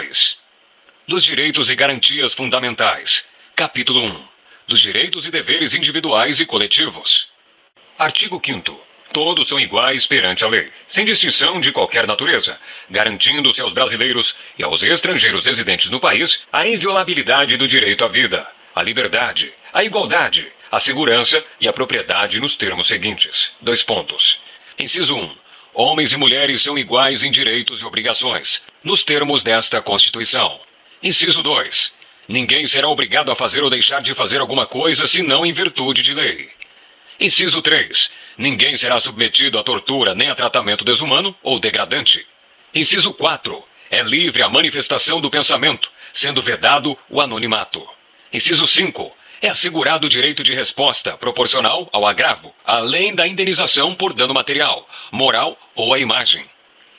2. Dos direitos e garantias fundamentais. Capítulo 1. Dos direitos e deveres individuais e coletivos. Artigo 5º. Todos são iguais perante a lei, sem distinção de qualquer natureza, garantindo-se aos brasileiros e aos estrangeiros residentes no país a inviolabilidade do direito à vida, à liberdade, à igualdade, à segurança e à propriedade nos termos seguintes. Inciso 1. Homens e mulheres são iguais em direitos e obrigações, nos termos desta Constituição. Inciso 2. Ninguém será obrigado a fazer ou deixar de fazer alguma coisa senão em virtude de lei. Inciso 3. Ninguém será submetido a tortura nem a tratamento desumano ou degradante. Inciso 4. É livre a manifestação do pensamento, sendo vedado o anonimato. Inciso 5. É assegurado o direito de resposta proporcional ao agravo, além da indenização por dano material, moral ou à imagem.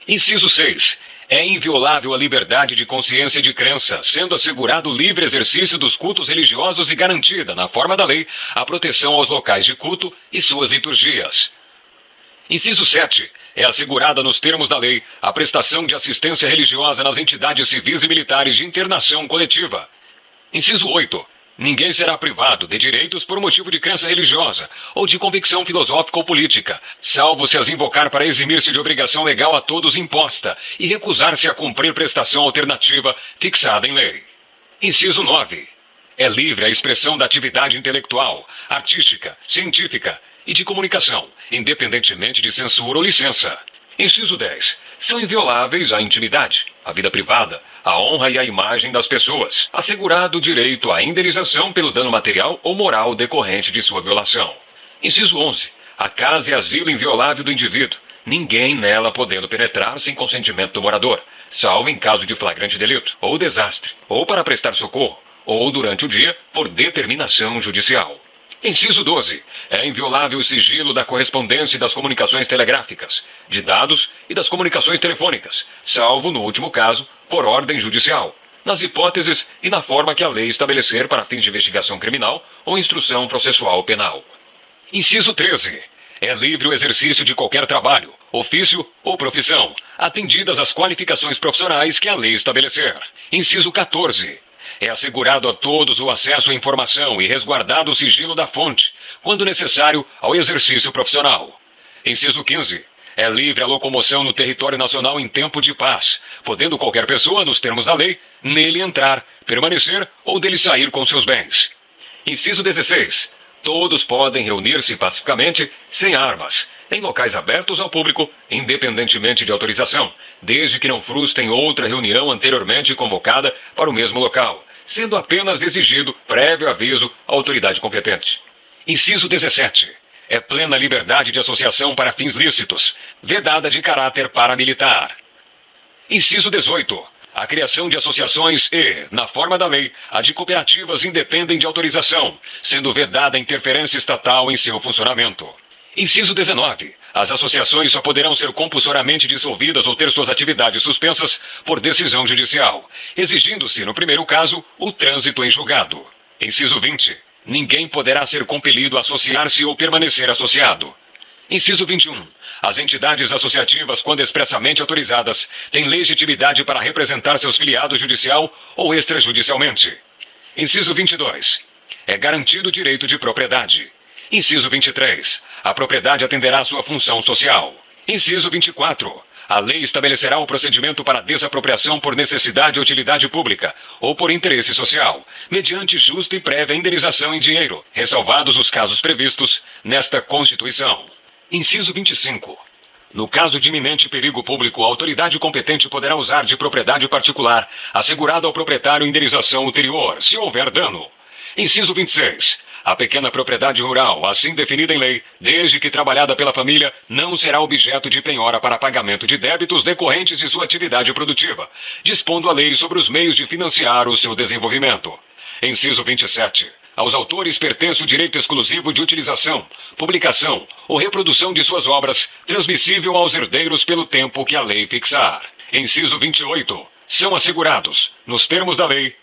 Inciso 6. É inviolável a liberdade de consciência e de crença, sendo assegurado o livre exercício dos cultos religiosos e garantida, na forma da lei, a proteção aos locais de culto e suas liturgias. Inciso 7. É assegurada nos termos da lei a prestação de assistência religiosa nas entidades civis e militares de internação coletiva. Inciso 8. Ninguém será privado de direitos por motivo de crença religiosa ou de convicção filosófica ou política, salvo se as invocar para eximir-se de obrigação legal a todos imposta e recusar-se a cumprir prestação alternativa fixada em lei. Inciso 9. É livre a expressão da atividade intelectual, artística, científica e de comunicação, independentemente de censura ou licença. Inciso 10. São invioláveis a intimidade, a vida privada, a honra e a imagem das pessoas, assegurado o direito à indenização pelo dano material ou moral decorrente de sua violação. Inciso 11. A casa é asilo inviolável do indivíduo, ninguém nela podendo penetrar sem consentimento do morador, salvo em caso de flagrante delito ou desastre, ou para prestar socorro, ou durante o dia por determinação judicial. Inciso 12. É inviolável o sigilo da correspondência e das comunicações telegráficas, de dados e das comunicações telefônicas, salvo, no último caso, por ordem judicial, nas hipóteses e na forma que a lei estabelecer para fins de investigação criminal ou instrução processual penal. Inciso 13. É livre o exercício de qualquer trabalho, ofício ou profissão, atendidas as qualificações profissionais que a lei estabelecer. Inciso 14. É assegurado a todos o acesso à informação e resguardado o sigilo da fonte, quando necessário ao exercício profissional. Inciso 15. É livre a locomoção no território nacional em tempo de paz, podendo qualquer pessoa, nos termos da lei, nele entrar, permanecer ou dele sair com seus bens. Inciso 16. Todos podem reunir-se pacificamente, sem armas, em locais abertos ao público, independentemente de autorização, desde que não frustrem outra reunião anteriormente convocada para o mesmo local, sendo apenas exigido prévio aviso à autoridade competente. Inciso 17. É plena liberdade de associação para fins lícitos, vedada de caráter paramilitar. Inciso 18. A criação de associações e, na forma da lei, a de cooperativas independem de autorização, sendo vedada a interferência estatal em seu funcionamento. Inciso 19. As associações só poderão ser compulsoriamente dissolvidas ou ter suas atividades suspensas por decisão judicial, exigindo-se, no primeiro caso, o trânsito em julgado. Inciso 20. Ninguém poderá ser compelido a associar-se ou permanecer associado. Inciso 21. As entidades associativas, quando expressamente autorizadas, têm legitimidade para representar seus filiados judicial ou extrajudicialmente. Inciso 22. É garantido o direito de propriedade. Inciso 23. A propriedade atenderá à sua função social. Inciso 24. A lei estabelecerá o procedimento para desapropriação por necessidade ou utilidade pública ou por interesse social, mediante justa e prévia indenização em dinheiro, ressalvados os casos previstos nesta Constituição. Inciso 25. No caso de iminente perigo público, a autoridade competente poderá usar de propriedade particular, assegurada ao proprietário indenização ulterior, se houver dano. Inciso 26. A pequena propriedade rural, assim definida em lei, desde que trabalhada pela família, não será objeto de penhora para pagamento de débitos decorrentes de sua atividade produtiva, dispondo a lei sobre os meios de financiar o seu desenvolvimento. Inciso 27. Aos autores pertence o direito exclusivo de utilização, publicação ou reprodução de suas obras, transmissível aos herdeiros pelo tempo que a lei fixar. Inciso 28. São assegurados, nos termos da lei, :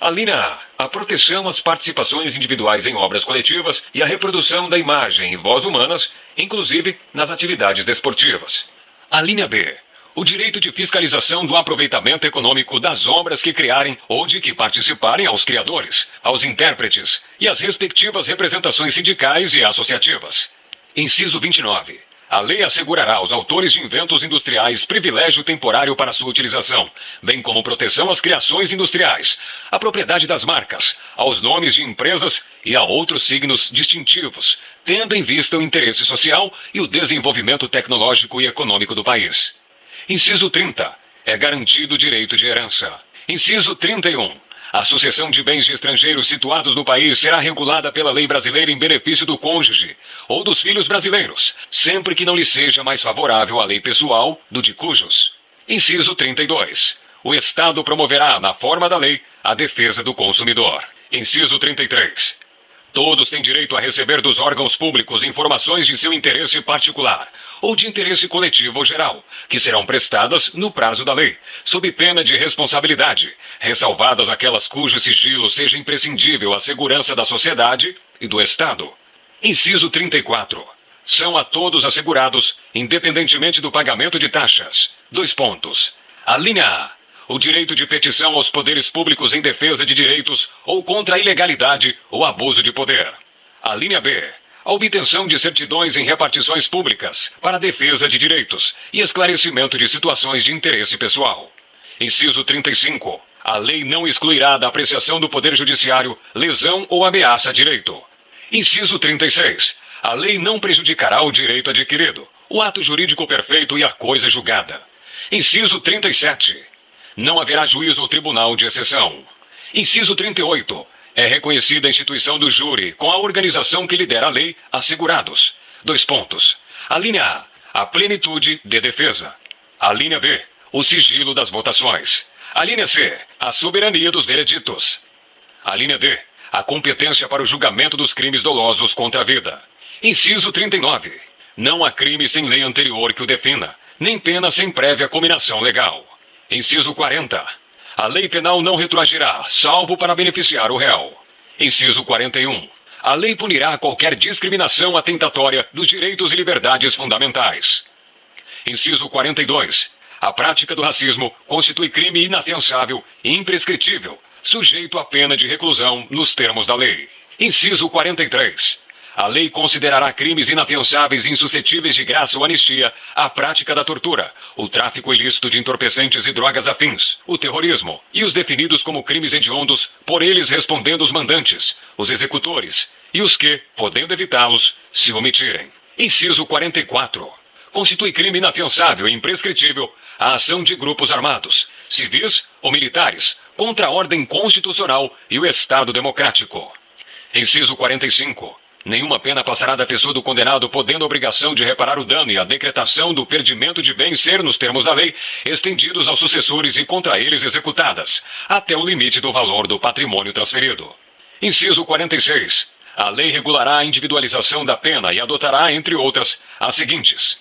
A linha A. A proteção às participações individuais em obras coletivas e a reprodução da imagem e voz humanas, inclusive nas atividades desportivas. A linha B. o direito de fiscalização do aproveitamento econômico das obras que criarem ou de que participarem aos criadores, aos intérpretes e às respectivas representações sindicais e associativas. Inciso 29. A lei assegurará aos autores de inventos industriais privilégio temporário para sua utilização, bem como proteção às criações industriais, à propriedade das marcas, aos nomes de empresas e a outros signos distintivos, tendo em vista o interesse social e o desenvolvimento tecnológico e econômico do país. Inciso 30. É garantido o direito de herança. Inciso 31. A sucessão de bens de estrangeiros situados no país será regulada pela lei brasileira em benefício do cônjuge ou dos filhos brasileiros, sempre que não lhe seja mais favorável a lei pessoal do de cujos. Inciso 32. O Estado promoverá, na forma da lei, a defesa do consumidor. Inciso 33. Todos têm direito a receber dos órgãos públicos informações de seu interesse particular ou de interesse coletivo ou geral, que serão prestadas no prazo da lei, sob pena de responsabilidade, ressalvadas aquelas cujo sigilo seja imprescindível à segurança da sociedade e do Estado. Inciso 34. São a todos assegurados, independentemente do pagamento de taxas. A linha A. O direito de petição aos poderes públicos em defesa de direitos ou contra a ilegalidade ou abuso de poder. A linha B. A obtenção de certidões em repartições públicas para a defesa de direitos e esclarecimento de situações de interesse pessoal. Inciso 35. A lei não excluirá da apreciação do Poder Judiciário lesão ou ameaça a direito. Inciso 36. A lei não prejudicará o direito adquirido, o ato jurídico perfeito e a coisa julgada. Inciso 37. Não haverá juízo ou tribunal de exceção. Inciso 38. É reconhecida a instituição do júri com a organização que lidera a lei, assegurados. A linha A. A plenitude de defesa. A linha B. O sigilo das votações. A linha C. A soberania dos vereditos. A linha D. A competência para o julgamento dos crimes dolosos contra a vida. Inciso 39. Não há crime sem lei anterior que o defina, nem pena sem prévia cominação legal. Inciso 40. A lei penal não retroagirá, salvo para beneficiar o réu. Inciso 41. A lei punirá qualquer discriminação atentatória dos direitos e liberdades fundamentais. Inciso 42. A prática do racismo constitui crime inafiançável e imprescritível, sujeito à pena de reclusão nos termos da lei. Inciso 43. A lei considerará crimes inafiançáveis e insuscetíveis de graça ou anistia a prática da tortura, o tráfico ilícito de entorpecentes e drogas afins, o terrorismo e os definidos como crimes hediondos, por eles respondendo os mandantes, os executores e os que, podendo evitá-los, se omitirem. Inciso 44. Constitui crime inafiançável e imprescritível a ação de grupos armados, civis ou militares, contra a ordem constitucional e o Estado democrático. Inciso 45. Nenhuma pena passará da pessoa do condenado, podendo a obrigação de reparar o dano e a decretação do perdimento de bens ser, nos termos da lei, estendidos aos sucessores e contra eles executadas, até o limite do valor do patrimônio transferido. Inciso 46. A lei regulará a individualização da pena e adotará, entre outras, as seguintes.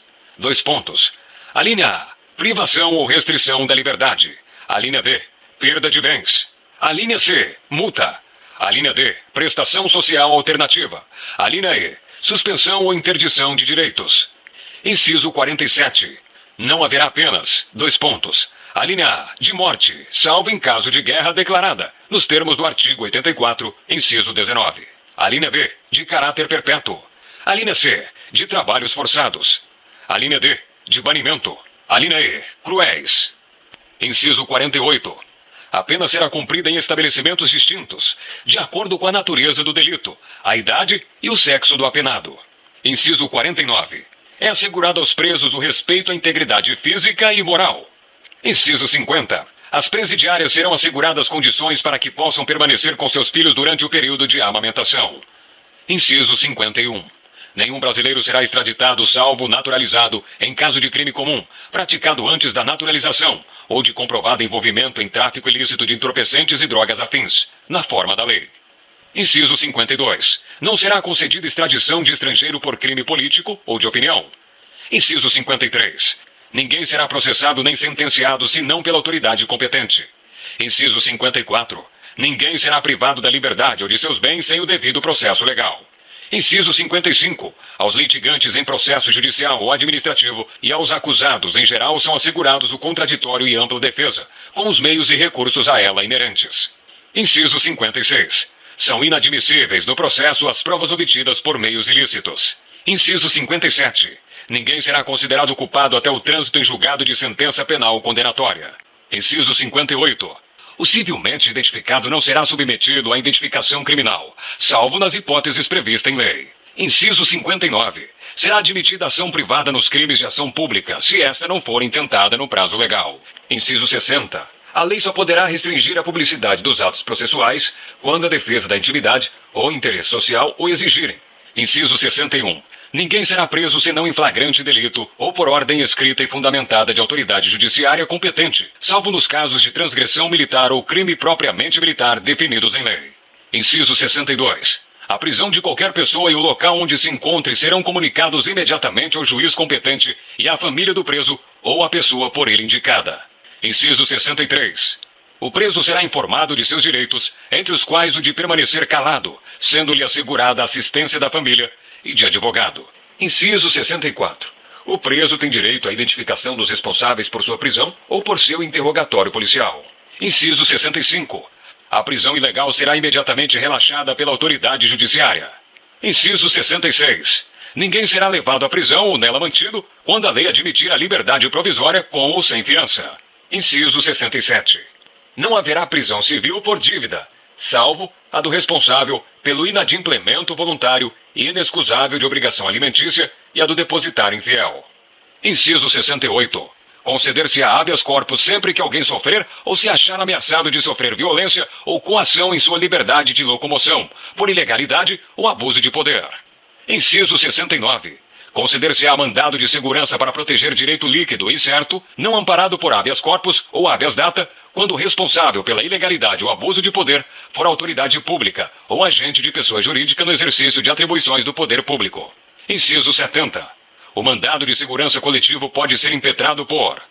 A linha A. Privação ou restrição da liberdade. A linha B. Perda de bens. A linha C. Multa. A linha D. Prestação social alternativa. A linha E. Suspensão ou interdição de direitos. Inciso 47. Não haverá penas. A linha A. De morte, salvo em caso de guerra declarada, nos termos do artigo 84, inciso 19. A linha B. De caráter perpétuo. A linha C. De trabalhos forçados. A linha D. De banimento. A linha E. Cruéis. Inciso 48. A pena será cumprida em estabelecimentos distintos, de acordo com a natureza do delito, a idade e o sexo do apenado. Inciso 49. É assegurado aos presos o respeito à integridade física e moral. Inciso 50. As presidiárias serão asseguradas condições para que possam permanecer com seus filhos durante o período de amamentação. Inciso 51. Nenhum brasileiro será extraditado salvo naturalizado em caso de crime comum, praticado antes da naturalização, ou de comprovado envolvimento em tráfico ilícito de entorpecentes e drogas afins, na forma da lei. Inciso 52. Não será concedida extradição de estrangeiro por crime político ou de opinião. Inciso 53. Ninguém será processado nem sentenciado senão pela autoridade competente. Inciso 54. Ninguém será privado da liberdade ou de seus bens sem o devido processo legal. Inciso 55. Aos litigantes em processo judicial ou administrativo e aos acusados em geral são assegurados o contraditório e ampla defesa, com os meios e recursos a ela inerentes. Inciso 56. São inadmissíveis no processo as provas obtidas por meios ilícitos. Inciso 57. Ninguém será considerado culpado até o trânsito em julgado de sentença penal condenatória. Inciso 58. O civilmente identificado não será submetido à identificação criminal, salvo nas hipóteses previstas em lei. Inciso 59. Será admitida ação privada nos crimes de ação pública, se esta não for intentada no prazo legal. Inciso 60. A lei só poderá restringir a publicidade dos atos processuais quando a defesa da intimidade ou interesse social o exigirem. Inciso 61. Ninguém será preso senão em flagrante delito ou por ordem escrita e fundamentada de autoridade judiciária competente, salvo nos casos de transgressão militar ou crime propriamente militar definidos em lei. Inciso 62. A prisão de qualquer pessoa e o local onde se encontre serão comunicados imediatamente ao juiz competente e à família do preso ou à pessoa por ele indicada. Inciso 63. O preso será informado de seus direitos, entre os quais o de permanecer calado, sendo-lhe assegurada a assistência da família e de advogado. Inciso 64. O preso tem direito à identificação dos responsáveis por sua prisão ou por seu interrogatório policial. Inciso 65. A prisão ilegal será imediatamente relaxada pela autoridade judiciária. Inciso 66. Ninguém será levado à prisão ou nela mantido quando a lei admitir a liberdade provisória com ou sem fiança. Inciso 67. Não haverá prisão civil por dívida, salvo a do responsável pelo inadimplemento voluntário e inexcusável de obrigação alimentícia e a do depositário infiel. Inciso 68. Conceder-se-á habeas corpus sempre que alguém sofrer ou se achar ameaçado de sofrer violência ou coação em sua liberdade de locomoção, por ilegalidade ou abuso de poder. Inciso 69. Conceder-se-á mandado de segurança para proteger direito líquido e certo, não amparado por habeas corpus ou habeas data, quando o responsável pela ilegalidade ou abuso de poder for autoridade pública ou agente de pessoa jurídica no exercício de atribuições do poder público. Inciso 70. O mandado de segurança coletivo pode ser impetrado por: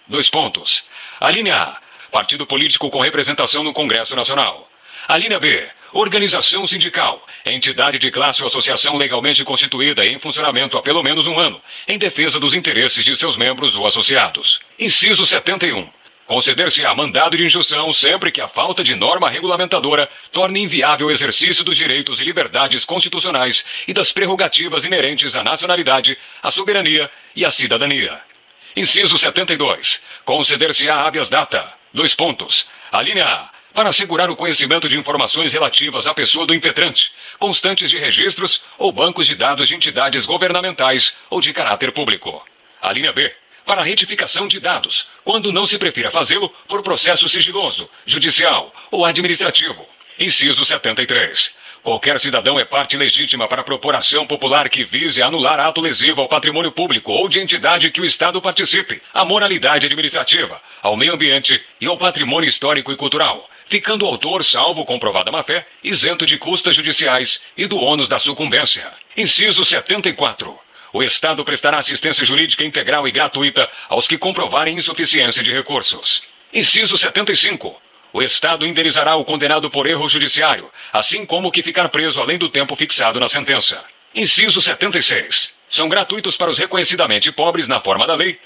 Alínea A. Partido político com representação no Congresso Nacional. Alínea B. Organização sindical, entidade de classe ou associação legalmente constituída e em funcionamento há pelo menos um ano, em defesa dos interesses de seus membros ou associados. Inciso 71. Conceder-se-á mandado de injunção sempre que a falta de norma regulamentadora torne inviável o exercício dos direitos e liberdades constitucionais e das prerrogativas inerentes à nacionalidade, à soberania e à cidadania. Inciso 72. Conceder-se-á habeas data. Alínea A. Para assegurar o conhecimento de informações relativas à pessoa do impetrante, constantes de registros ou bancos de dados de entidades governamentais ou de caráter público. Alínea B. Para a retificação de dados, quando não se prefira fazê-lo por processo sigiloso, judicial ou administrativo. Inciso 73. Qualquer cidadão é parte legítima para propor ação popular que vise anular ato lesivo ao patrimônio público ou de entidade que o Estado participe, à moralidade administrativa, ao meio ambiente e ao patrimônio histórico e cultural, ficando o autor, salvo comprovada má-fé, isento de custas judiciais e do ônus da sucumbência. Inciso 74. O Estado prestará assistência jurídica integral e gratuita aos que comprovarem insuficiência de recursos. Inciso 75. O Estado indenizará o condenado por erro judiciário, assim como o que ficar preso além do tempo fixado na sentença. Inciso 76. São gratuitos para os reconhecidamente pobres na forma da lei: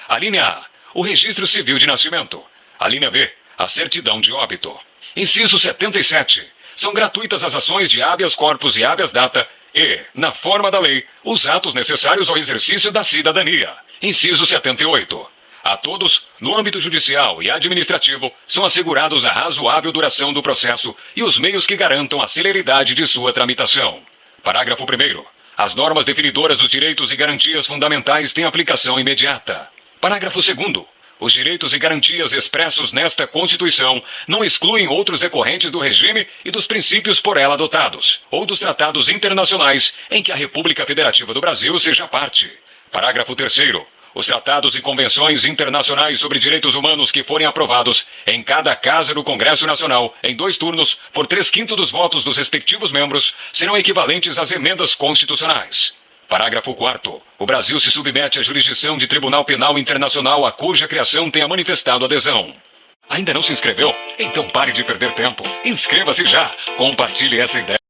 Alínea A. O registro civil de nascimento. Alínea B. A certidão de óbito. Inciso 77. São gratuitas as ações de habeas corpus e habeas data e, na forma da lei, os atos necessários ao exercício da cidadania. Inciso 78. A todos, no âmbito judicial e administrativo, são assegurados a razoável duração do processo e os meios que garantam a celeridade de sua tramitação. Parágrafo 1º. As normas definidoras dos direitos e garantias fundamentais têm aplicação imediata. Parágrafo 2º. Os direitos e garantias expressos nesta Constituição não excluem outros decorrentes do regime e dos princípios por ela adotados, ou dos tratados internacionais em que a República Federativa do Brasil seja parte. Parágrafo 3º. Os tratados e convenções internacionais sobre direitos humanos que forem aprovados em cada casa do Congresso Nacional, em 2 turnos, por 3/5 dos votos dos respectivos membros, serão equivalentes às emendas constitucionais. Parágrafo 4º. O Brasil se submete à jurisdição de Tribunal Penal Internacional a cuja criação tenha manifestado adesão. Ainda não se inscreveu? Então pare de perder tempo. Inscreva-se já. Compartilhe essa ideia.